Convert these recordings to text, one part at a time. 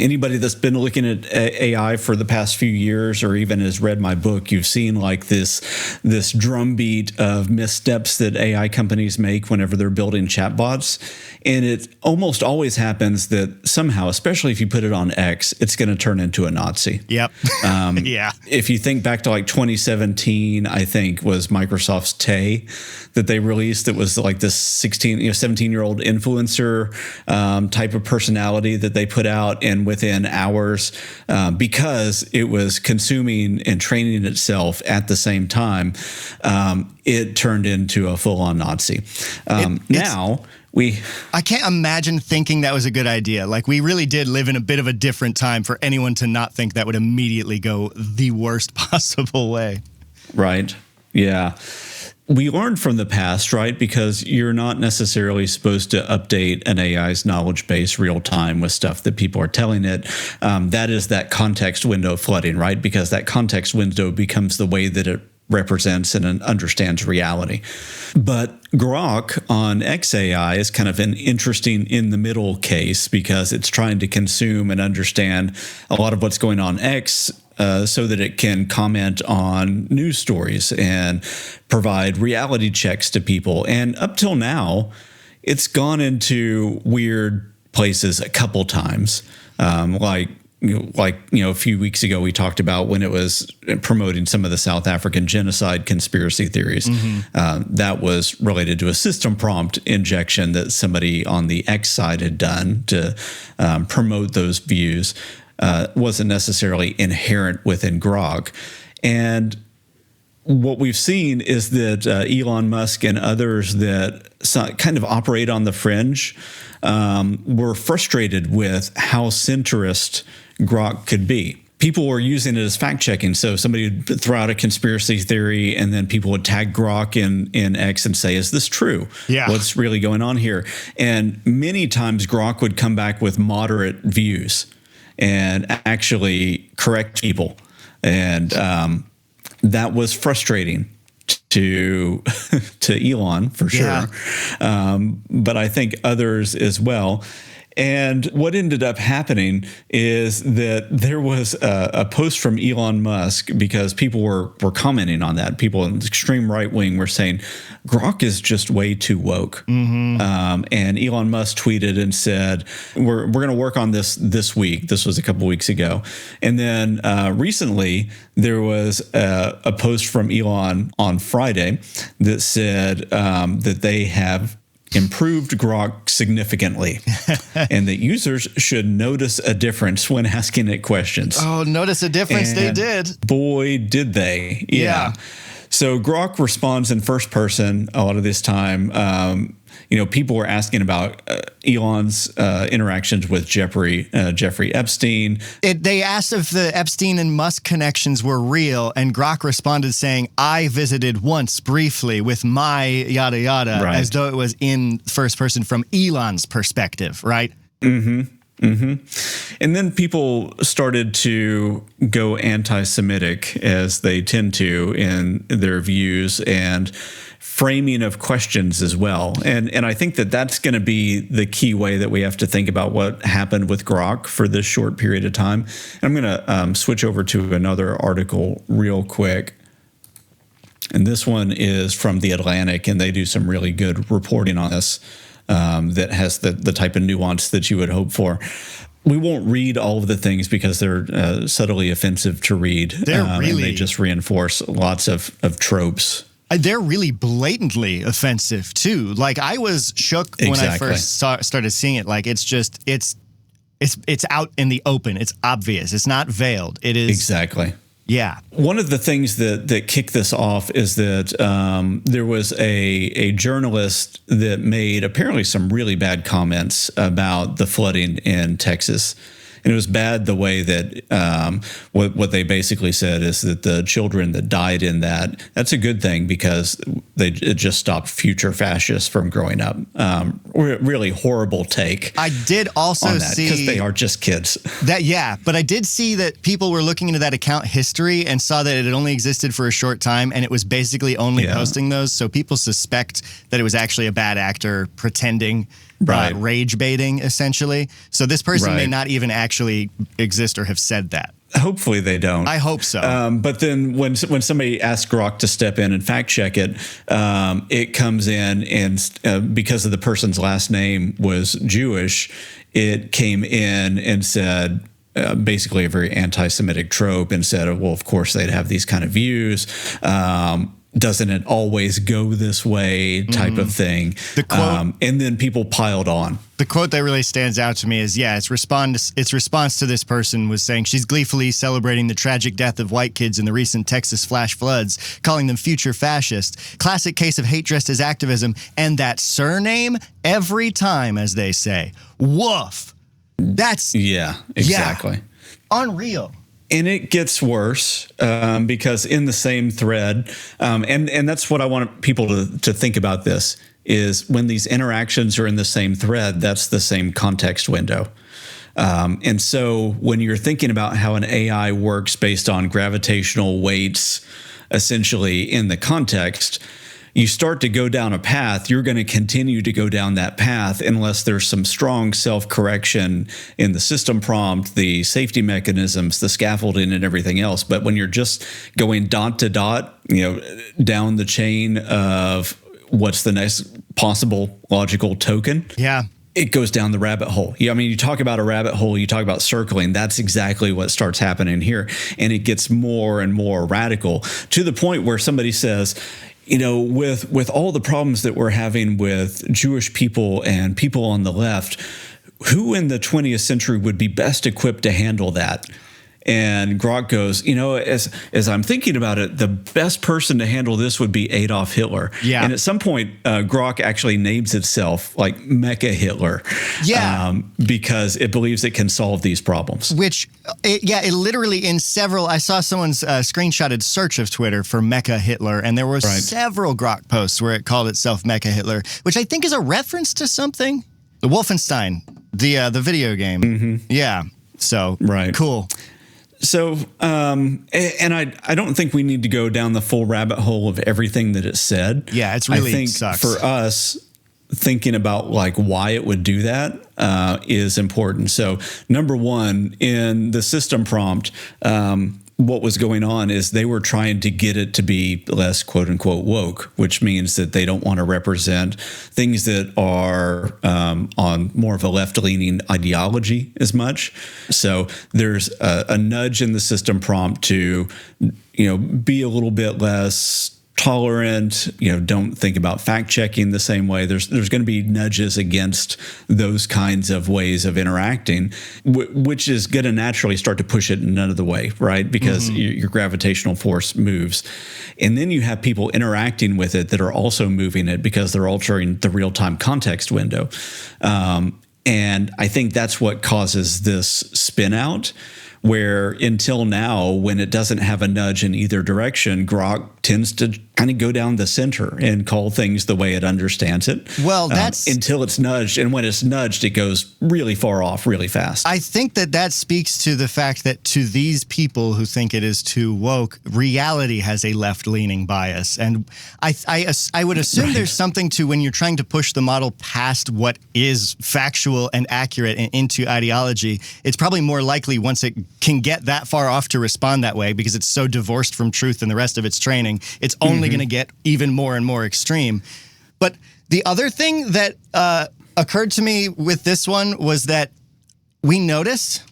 Anybody that's been looking at AI for the past few years, or even has read my book, you've seen like this drumbeat of missteps that AI companies make whenever they're building chatbots. And it almost always happens that somehow, especially if you put it on X, it's going to turn into a Nazi. Yep. Yeah. If you think back to like 2017, I think was Microsoft's Tay that they released. That was like this 17-year-old influencer type of personality that they put out, and within hours, because it was consuming and training itself at the same time, it turned into a full-on Nazi. I can't imagine thinking that was a good idea. Like, we really did live in a bit of a different time for anyone to not think that would immediately go the worst possible way. Right. Yeah. We learned from the past, right? Because you're not necessarily supposed to update an AI's knowledge base real time with stuff that people are telling it. That is that context window flooding, right? Because that context window becomes the way that it represents and understands reality. But Grok on XAI is kind of an interesting in the middle case, because it's trying to consume and understand a lot of what's going on X, so that it can comment on news stories and provide reality checks to people. And up till now, it's gone into weird places a couple times. A few weeks ago, we talked about when it was promoting some of the South African genocide conspiracy theories. That was related to a system prompt injection that somebody on the X side had done to promote those views. Wasn't necessarily inherent within Grok. And what we've seen is that Elon Musk and others that kind of operate on the fringe were frustrated with how centrist Grok could be. People were using it as fact-checking. So somebody would throw out a conspiracy theory, and then people would tag Grok in X and say, is this true? Yeah. What's really going on here? And many times Grok would come back with moderate views and actually correct people. And that was frustrating to Elon, for sure. Yeah. But I think others as well. And what ended up happening is that there was a post from Elon Musk, because people were commenting on that. People in the extreme right wing were saying, Grok is just way too woke. And Elon Musk tweeted and said, we're going to work on this week. This was a couple weeks ago. And then recently, there was a post from Elon on Friday that said that they have improved Grok significantly, and that users should notice a difference when asking it questions. Oh, notice a difference. And they did. Boy, did they. Yeah. So Grok responds in first person a lot of this time. People were asking about Elon's interactions with Jeffrey Epstein. They asked if the Epstein and Musk connections were real, and Grok responded saying, I visited once briefly with my yada yada, right, as though it was in first person from Elon's perspective, right? And then people started to go anti-Semitic, as they tend to in their views and framing of questions as well. And I think that that's going to be the key way that we have to think about what happened with Grok for this short period of time. And I'm going to switch over to another article real quick. And this one is from The Atlantic, and they do some really good reporting on this. That has the type of nuance that you would hope for. We won't read all of the things because they're subtly offensive to read. And they just reinforce lots of tropes. They're really blatantly offensive too. Like, I was shook when I first started seeing it. Like, it's out in the open. It's obvious. It's not veiled. It is exactly. Yeah. One of the things that kicked this off is that there was a journalist that made apparently some really bad comments about the flooding in Texas. And it was bad the way that what they basically said is that the children that died in that's a good thing, because it just stopped future fascists from growing up. Really horrible take. I did also see, because they are just kids. But I did see that people were looking into that account history and saw that it had only existed for a short time, and it was basically only posting those. So people suspect that it was actually a bad actor pretending rage baiting, essentially. So this person may Right. not even actually exist or have said that. Hopefully they don't. I hope so. But then when somebody asks Grok to step in and fact check it, it comes in and because of the person's last name was Jewish, it came in and said basically a very anti-Semitic trope and said, well, of course they'd have these kind of views. Doesn't it always go this way type of thing? The quote, and then people piled on. The quote that really stands out to me is, its response to this person was saying she's gleefully celebrating the tragic death of white kids in the recent Texas flash floods, calling them future fascist. Classic case of hate dressed as activism, and that surname every time, as they say. Woof. That's Exactly. Unreal. And it gets worse because in the same thread, and that's what I want people to think about this, is when these interactions are in the same thread, that's the same context window. And so when you're thinking about how an AI works based on gravitational weights, essentially in the context, you start to go down a path, you're going to continue to go down that path unless there's some strong self-correction in the system prompt, the safety mechanisms, the scaffolding, and everything else. But when you're just going dot to dot, down the chain of what's the next possible logical token, it goes down the rabbit hole. You talk about a rabbit hole, you talk about circling. That's exactly what starts happening here. And it gets more and more radical to the point where somebody says, with all the problems that we're having with Jewish people and people on the left, who in the 20th century would be best equipped to handle that? And Grok goes, as I'm thinking about it, the best person to handle this would be Adolf Hitler. Yeah. And at some point, Grok actually names itself like Mecha Hitler. Because it believes it can solve these problems. It literally in several, I saw someone's screenshotted search of Twitter for Mecha Hitler, and there were several Grok posts where it called itself Mecha Hitler, which I think is a reference to something. The Wolfenstein, the video game. Mm-hmm. Yeah. So, cool. So, and I don't think we need to go down the full rabbit hole of everything that it said. Yeah, it's really I think sucks. For us, thinking about like why it would do that is important. So, number one, in the system prompt, what was going on is they were trying to get it to be less quote unquote woke, which means that they don't want to represent things that are on more of a left leaning ideology as much. So there's a nudge in the system prompt to, be a little bit less tolerant, don't think about fact checking the same way. There's going to be nudges against those kinds of ways of interacting, which is going to naturally start to push it another way, right? Because your gravitational force moves. And then you have people interacting with it that are also moving it because they're altering the real-time context window. And I think that's what causes this spin out, where until now, when it doesn't have a nudge in either direction, Grok tends to kind of go down the center and call things the way it understands it. Well, that's until it's nudged. And when it's nudged, it goes really far off really fast. I think that speaks to the fact that to these people who think it is too woke, reality has a left-leaning bias. And I would assume there's something to when you're trying to push the model past what is factual and accurate and into ideology, it's probably more likely once it can get that far off to respond that way because it's so divorced from truth and the rest of its training, it's only going to get even more and more extreme. But the other thing that occurred to me with this one was that we noticed,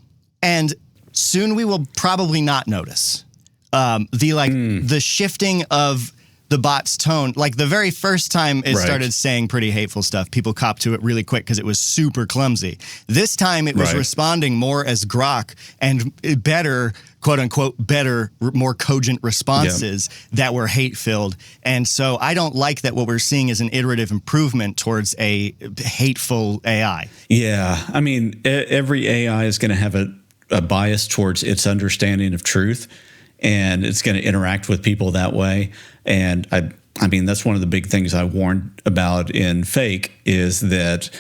and soon we will probably not notice, the shifting of the bot's tone. Like the very first time it started saying pretty hateful stuff, people copped to it really quick because it was super clumsy. This time it was responding more as Grok and better, quote unquote, better, more cogent responses that were hate filled. And so I don't like that what we're seeing is an iterative improvement towards a hateful AI. Yeah. I mean, every AI is going to have a bias towards its understanding of truth, and it's going to interact with people that way. And I mean, that's one of the big things I warned about in FAIK is that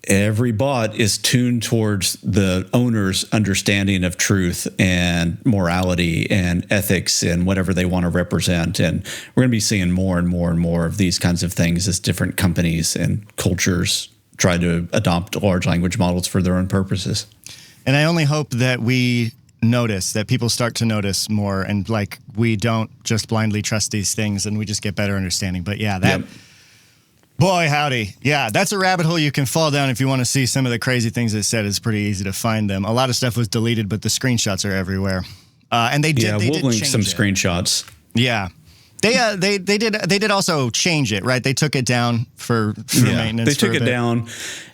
every bot is tuned towards the owner's understanding of truth and morality and ethics and whatever they want to represent. And we're going to be seeing more and more and more of these kinds of things as different companies and cultures try to adopt large language models for their own purposes. And I only hope that we notice, that people start to notice more, and like we don't just blindly trust these things and we just get better understanding. But yeah, that, boy, howdy. Yeah, that's a rabbit hole you can fall down if you want to see some of the crazy things it said. It's pretty easy to find them. A lot of stuff was deleted, but the screenshots are everywhere. And they did. Yeah, we'll link some screenshots. Yeah. They did also change it, right? They took it down for maintenance. They took it down,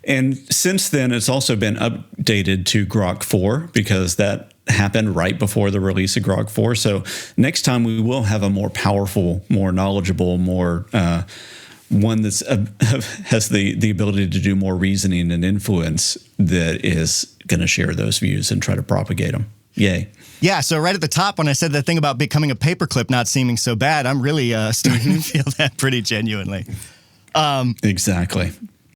and since then it's also been updated to Grok 4 because that happened right before the release of Grok 4. So next time we will have a more powerful, more knowledgeable, more one that's has the ability to do more reasoning and influence that is going to share those views and try to propagate them. Yay. Yeah, so right at the top, when I said that thing about becoming a paperclip not seeming so bad, I'm really starting to feel that pretty genuinely. Exactly.